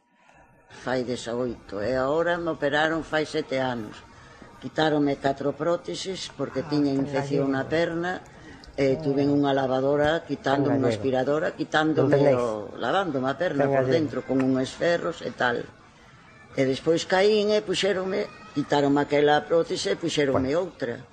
Fai 18 e agora me operaron fai 7 anos. Quitáronme 4 prótesis porque tiña infección na perna e tuve unha lavadora, quitándome unha aspiradora, quitándome lavándome a perna por dentro con uns ferros e tal. E despois caín e puxéronme, quitáronme aquela prótese e puxéronme outra.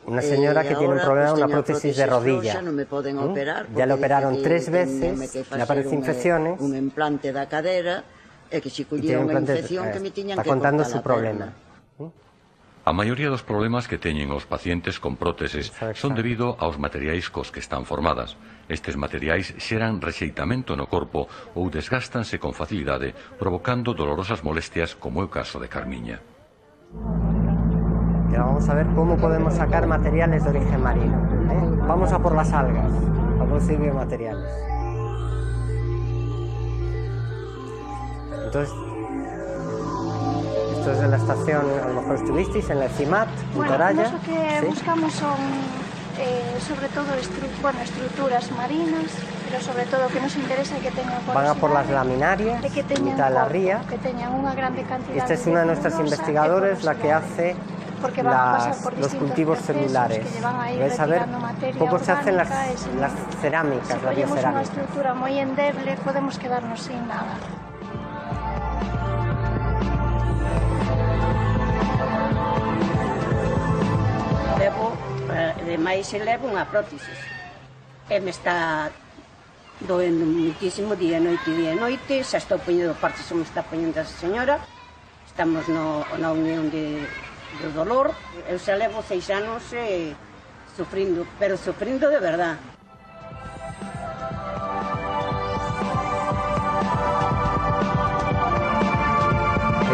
Una señora que tiene un problema, una prótesis de rodilla. No me poden operar. Ya le operaron 3 veces, le aparecen infecciones. Un implante da cadera e que se collía unha infección que me tiñan que cortar a perna. Está contando su problema. A maioría dos problemas que teñen os pacientes con próteses son debido aos materiais cos que están formadas. Estes materiais xeran rexeitamento no corpo ou desgástanse con facilidade, provocando dolorosas molestias como é o caso de Carmiña. Y ahora vamos a ver cómo podemos sacar materiales de origen marino. Vamos a por las algas, a producir biomateriales. Entonces, esto es de la estación, a lo mejor estuvisteis en la CIMAT, en Toralla. Bueno, lo que buscamos son, sobre todo, estructuras marinas, pero sobre todo que nos interesa que tengan van a por las laminarias, que tengan la ría. Que tengan una grande cantidad. Esta es una de nuestras investigadoras, la que hace los cultivos celulares. Vais a ver cómo se hacen las cerámicas, si la biocerámica. Una estructura muy endeble, podemos quedarnos sin nada. Ademais, levo unha prótesis e me está doendo muitísimo día e noite, xa estou poñendo parte, se me está poñendo esa señora, estamos na unión do dolor, eu xa levo 6 anos sufrindo, pero sufrindo de verdad.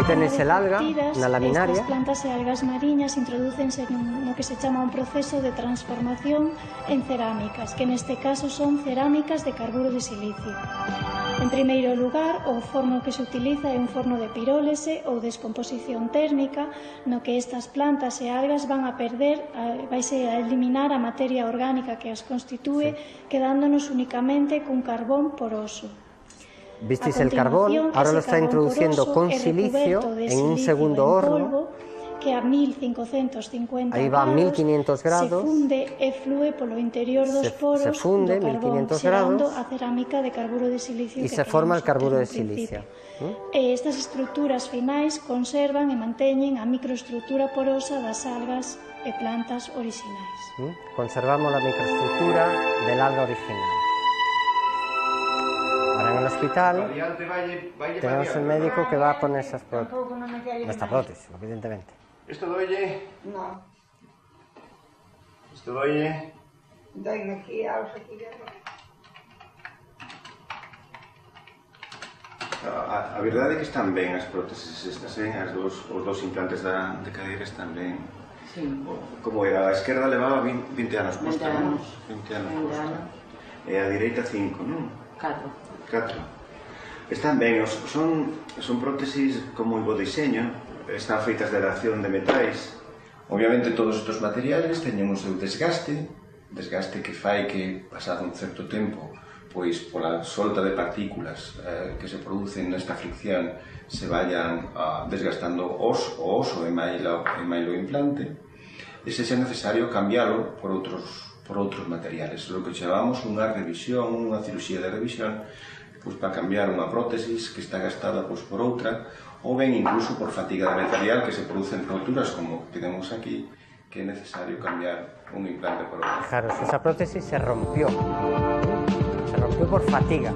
tenéis el alga na laminaria. Estas plantas e algas mariñas introdúcense no que se chama un proceso de transformación en cerámicas, que neste caso son cerámicas de carburo de silicio. En primeiro lugar, o forno que se utiliza é un forno de pirólise ou descomposición térmica, no que estas plantas e algas van a perder, vaise a eliminar a materia orgánica que as constitúe, quedándonos únicamente cun carbón poroso. Visteis el carbón, ahora lo está introduciendo con silicio en un segundo horno, que a 1550 ahí va a 1500 grados, se funde e flúe polo interior dos poros se funde, do carbón, 1500 xerando grados, a cerámica de carburo de silicio y que se forma el queremos carburo de obter no silicio. principio. Estas estruturas finais conservan e manteñen a microestructura porosa das algas e plantas orixinais. Conservamos la microestructura del alga original. Ahora en el hospital tenemos el médico que va a poner esta prótesis, evidentemente. ¿Esto doye? No, ¿Esto doye? doime aquí, aquí. A verdade é que están ben as prótesis estas, os dos implantes de cadeira están ben. Sí. Como era? A esquerda levaba 20 anos posta, 20 non? anos. 20 anos 20 posta. anos. E a direita 5, non? 4. 4. Están ben, son prótesis con moi bo diseño, están feitas de aleación de metais. Obviamente todos estes materiales teñen o seu desgaste que fai que, pasado un certo tempo, pois pola solta de partículas que se producen nesta fricción se vayan desgastando o oso e mailo o implante, e se é necesario cambiálo por outros materiales, lo que chamamos unha revisión, unha cirurxía de revisión, pois para cambiar unha prótesis que está gastada pois por outra, ou ben incluso por fatiga de material que se producen roturas como tenemos aquí, que é necesario cambiar un implante por outro. Fijaros, esa prótesis se rompió por fatiga.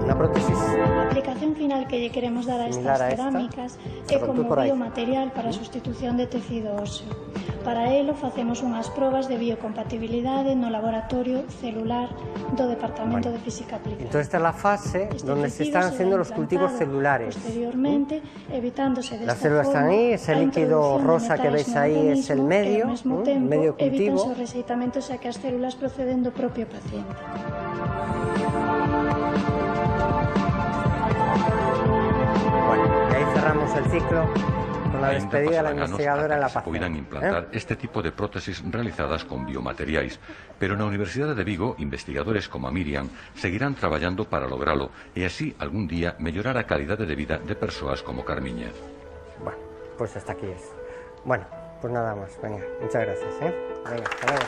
Una prótesis. A aplicación final que lle queremos dar a estas cerámicas é como biomaterial para a sustitución de tecido óseo. Para ello facemos unhas probas de biocompatibilidade no laboratorio celular do Departamento de Física Aplicada. Entonces esta es la fase donde se están haciendo los cultivos celulares. Posteriormente, evitándose de las células están ahí, ese líquido rosa que veis ahí es el medio, medio cultivo. Evitanse o rexeitamento xa que as células proceden do propio paciente. Bueno, y ahí cerramos el ciclo con la despedida de la investigadora en la paciente. Se pudieran implantar este tipo de prótesis realizadas con biomateriais, pero na Universidade de Vigo, investigadores como a Miriam seguirán traballando para logralo e así algún día mellorar a calidade de vida de persoas como Carmiña. Bueno, pues hasta aquí es. Bueno, pues nada más. Venga, muchas gracias. Venga, hasta luego.